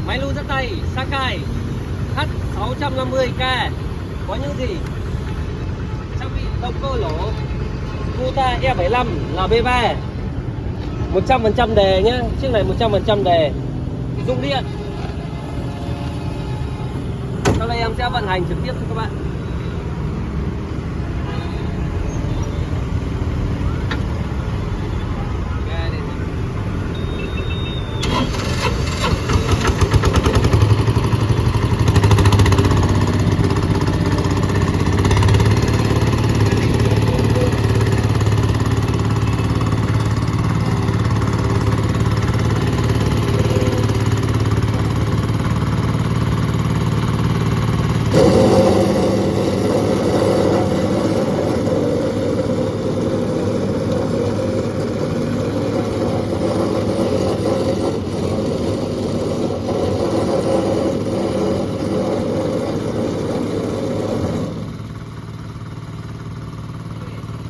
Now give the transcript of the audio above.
máy lưu rất tay Sakai H650K có những gì? Trang bị động cơ lỗ Toyota E75 là B3 100% đề nhé. Chiếc này 100% đề, dùng điện. Sau đây em sẽ vận hành trực tiếp cho các bạn.